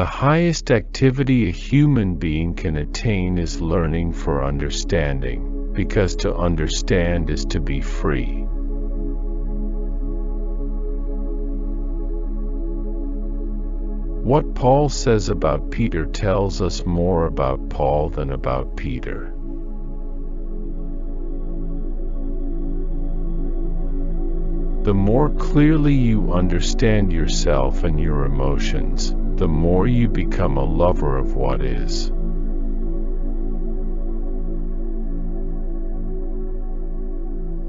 The highest activity a human being can attain is learning for understanding, because to understand is to be free. What Paul says about Peter tells us more about Paul than about Peter. The more clearly you understand yourself and your emotions, the more you become a lover of what is.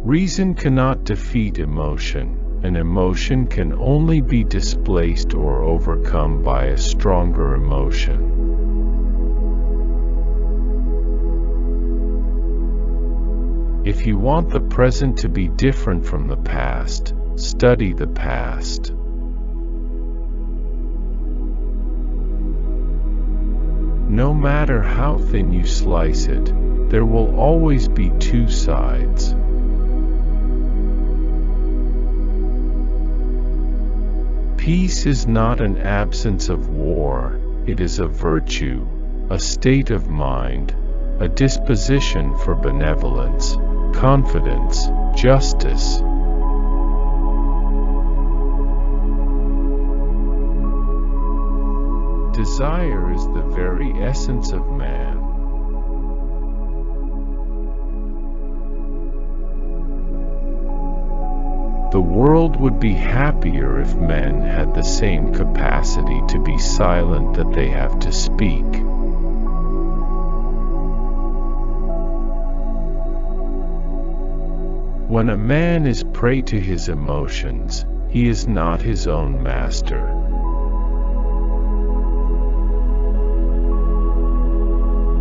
Reason cannot defeat emotion. An emotion can only be displaced or overcome by a stronger emotion. If you want the present to be different from the past, study the past. No matter how thin you slice it, there will always be two sides. Peace is not an absence of war, it is a virtue, a state of mind, a disposition for benevolence, confidence, justice. Desire is the very essence of man. The world would be happier if men had the same capacity to be silent that they have to speak. When a man is prey to his emotions, he is not his own master.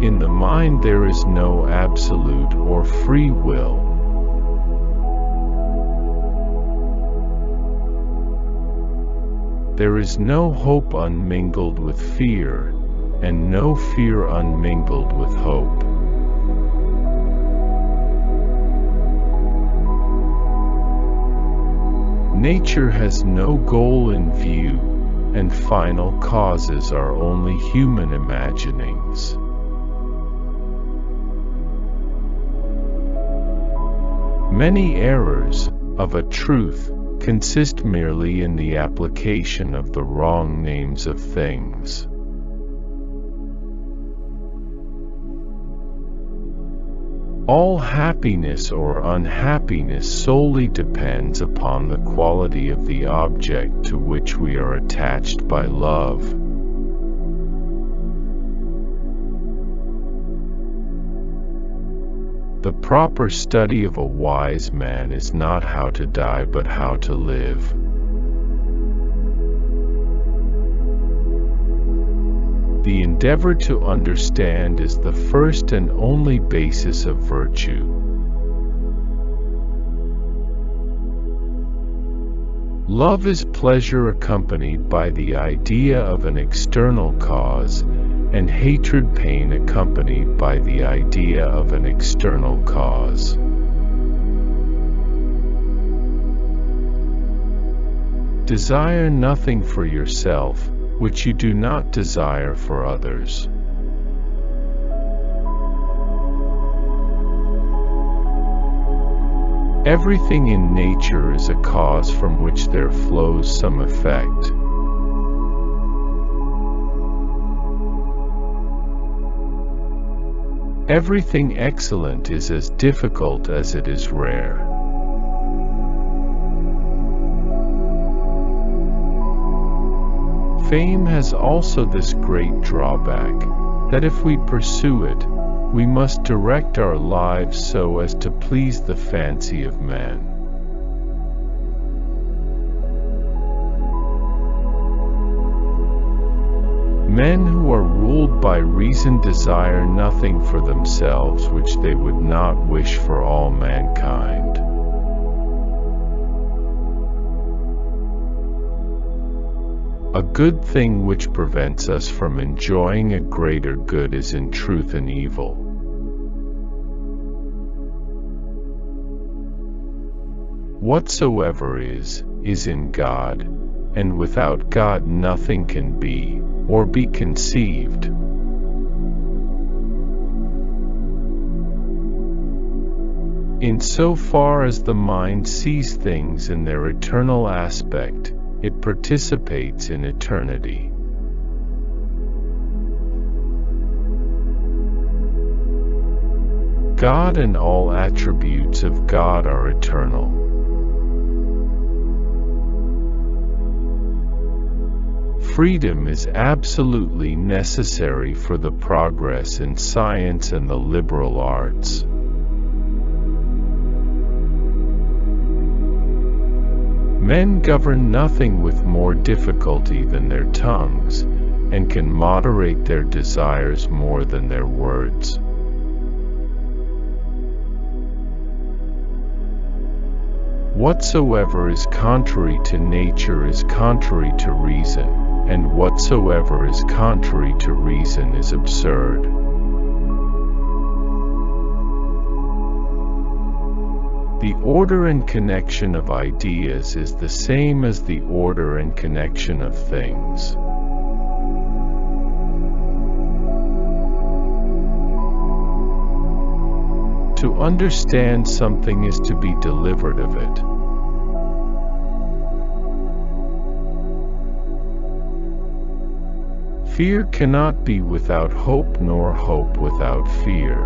In the mind there is no absolute or free will. There is no hope unmingled with fear, and no fear unmingled with hope. Nature has no goal in view, and final causes are only human imaginings. Many errors, of a truth, consist merely in the application of the wrong names of things. All happiness or unhappiness solely depends upon the quality of the object to which we are attached by love. The proper study of a wise man is not how to die but how to live. The endeavor to understand is the first and only basis of virtue. Love is pleasure accompanied by the idea of an external cause, and hatred pain accompanied by the idea of an external cause. Desire nothing for yourself, which you do not desire for others. Everything in nature is a cause from which there flows some effect. Everything excellent is as difficult as it is rare. Fame has also this great drawback, that if we pursue it, we must direct our lives so as to please the fancy of men. Men who are ruled by reason desire nothing for themselves which they would not wish for all mankind. A good thing which prevents us from enjoying a greater good is in truth an evil. Whatsoever is in God, and without God nothing can be, or be conceived. Insofar as the mind sees things in their eternal aspect, it participates in eternity. God and all attributes of God are eternal. Freedom is absolutely necessary for the progress in science and the liberal arts. Men govern nothing with more difficulty than their tongues, and can moderate their desires more than their words. Whatsoever is contrary to nature is contrary to reason, and whatsoever is contrary to reason is absurd. The order and connection of ideas is the same as the order and connection of things. To understand something is to be delivered of it. Fear cannot be without hope, nor hope without fear.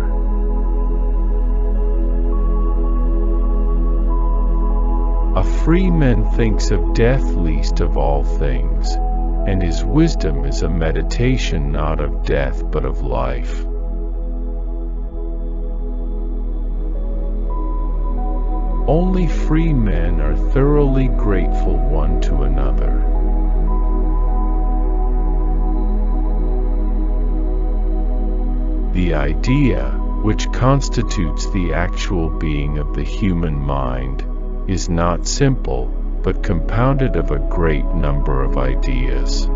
A free man thinks of death least of all things, and his wisdom is a meditation not of death but of life. Only free men are thoroughly grateful one to another. The idea, which constitutes the actual being of the human mind, is not simple, but compounded of a great number of ideas.